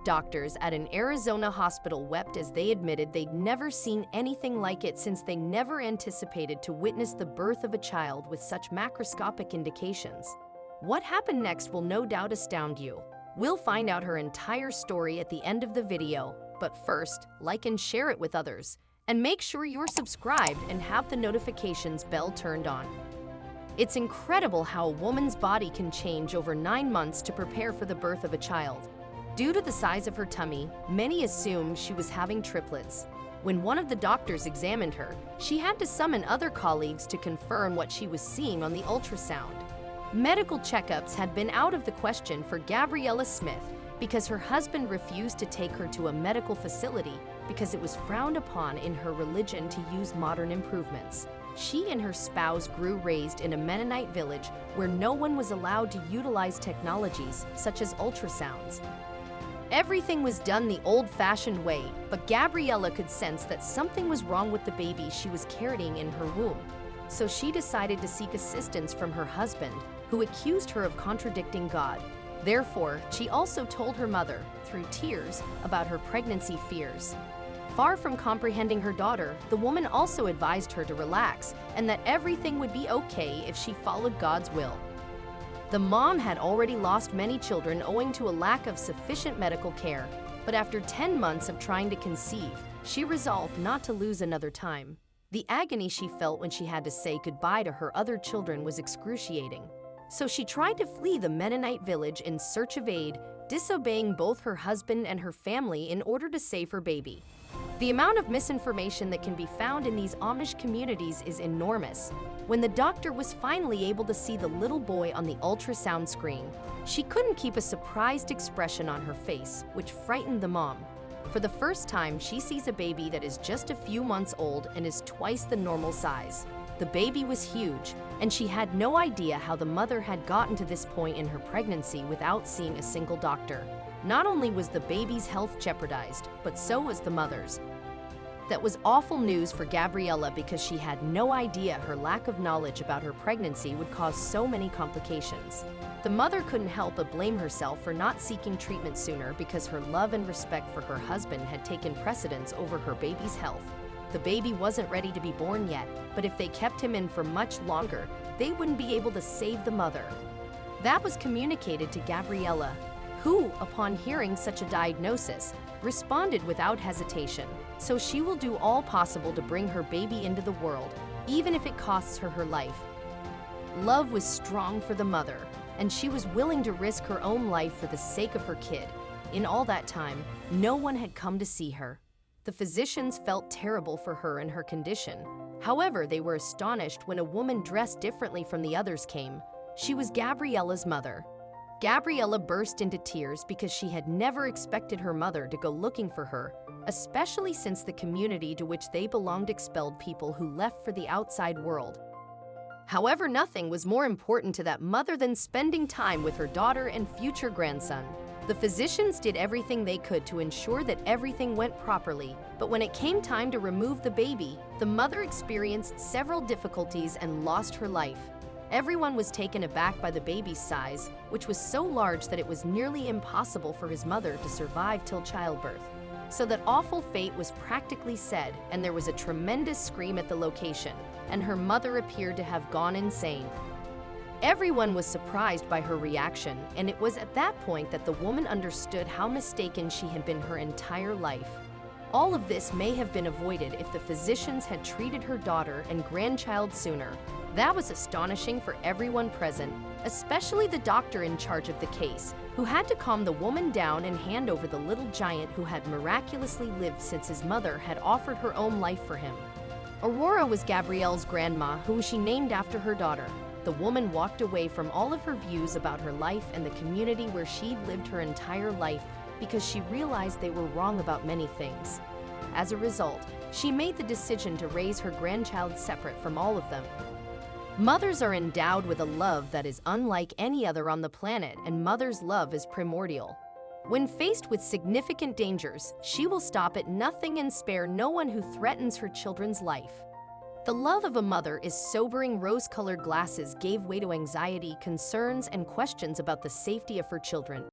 Doctors at an Arizona hospital wept as they admitted they'd never seen anything like it since they never anticipated to witness the birth of a child with such macroscopic indications. What happened next will no doubt astound you. We'll find out her entire story at the end of the video, but first, like and share it with others. And make sure you're subscribed and have the notifications bell turned on. It's incredible how a woman's body can change over 9 months to prepare for the birth of a child. Due to the size of her tummy, many assumed she was having triplets. When one of the doctors examined her, she had to summon other colleagues to confirm what she was seeing on the ultrasound. Medical checkups had been out of the question for Gabriella Smith because her husband refused to take her to a medical facility because it was frowned upon in her religion to use modern improvements. She and her spouse grew raised in a Mennonite village where no one was allowed to utilize technologies such as ultrasounds. Everything was done the old-fashioned way, but Gabriella could sense that something was wrong with the baby she was carrying in her womb. So she decided to seek assistance from her husband, who accused her of contradicting God. Therefore, she also told her mother, through tears, about her pregnancy fears. Far from comprehending her daughter, the woman also advised her to relax and that everything would be okay if she followed God's will. The mom had already lost many children owing to a lack of sufficient medical care, but after 10 months of trying to conceive, she resolved not to lose another time. The agony she felt when she had to say goodbye to her other children was excruciating. So she tried to flee the Mennonite village in search of aid, disobeying both her husband and her family in order to save her baby. The amount of misinformation that can be found in these Amish communities is enormous. When the doctor was finally able to see the little boy on the ultrasound screen, she couldn't keep a surprised expression on her face, which frightened the mom. For the first time, she sees a baby that is just a few months old and is twice the normal size. The baby was huge, and she had no idea how the mother had gotten to this point in her pregnancy without seeing a single doctor. Not only was the baby's health jeopardized, but so was the mother's. That was awful news for Gabriella because she had no idea her lack of knowledge about her pregnancy would cause so many complications. The mother couldn't help but blame herself for not seeking treatment sooner because her love and respect for her husband had taken precedence over her baby's health. The baby wasn't ready to be born yet, but if they kept him in for much longer, they wouldn't be able to save the mother. That was communicated to Gabriella, who, upon hearing such a diagnosis, responded without hesitation. So she will do all possible to bring her baby into the world, even if it costs her life. Love was strong for the mother, and she was willing to risk her own life for the sake of her kid. In all that time, no one had come to see her. The physicians felt terrible for her and her condition. However, they were astonished when a woman dressed differently from the others came. She was Gabriella's mother. Gabriella burst into tears because she had never expected her mother to go looking for her, especially since the community to which they belonged expelled people who left for the outside world. However, nothing was more important to that mother than spending time with her daughter and future grandson. The physicians did everything they could to ensure that everything went properly, but when it came time to remove the baby, the mother experienced several difficulties and lost her life. Everyone was taken aback by the baby's size, which was so large that it was nearly impossible for his mother to survive till childbirth. So that awful fate was practically said, and there was a tremendous scream at the location, and her mother appeared to have gone insane. Everyone was surprised by her reaction, and it was at that point that the woman understood how mistaken she had been her entire life. All of this may have been avoided if the physicians had treated her daughter and grandchild sooner. That was astonishing for everyone present, especially the doctor in charge of the case, who had to calm the woman down and hand over the little giant who had miraculously lived since his mother had offered her own life for him. Aurora was Gabrielle's grandma, whom she named after her daughter. The woman walked away from all of her views about her life and the community where she'd lived her entire life because she realized they were wrong about many things. As a result, she made the decision to raise her grandchild separate from all of them. Mothers are endowed with a love that is unlike any other on the planet, and mother's love is primordial. When faced with significant dangers, she will stop at nothing and spare no one who threatens her children's life. The love of a mother is sobering. Rose-colored glasses gave way to anxiety, concerns, and questions about the safety of her children.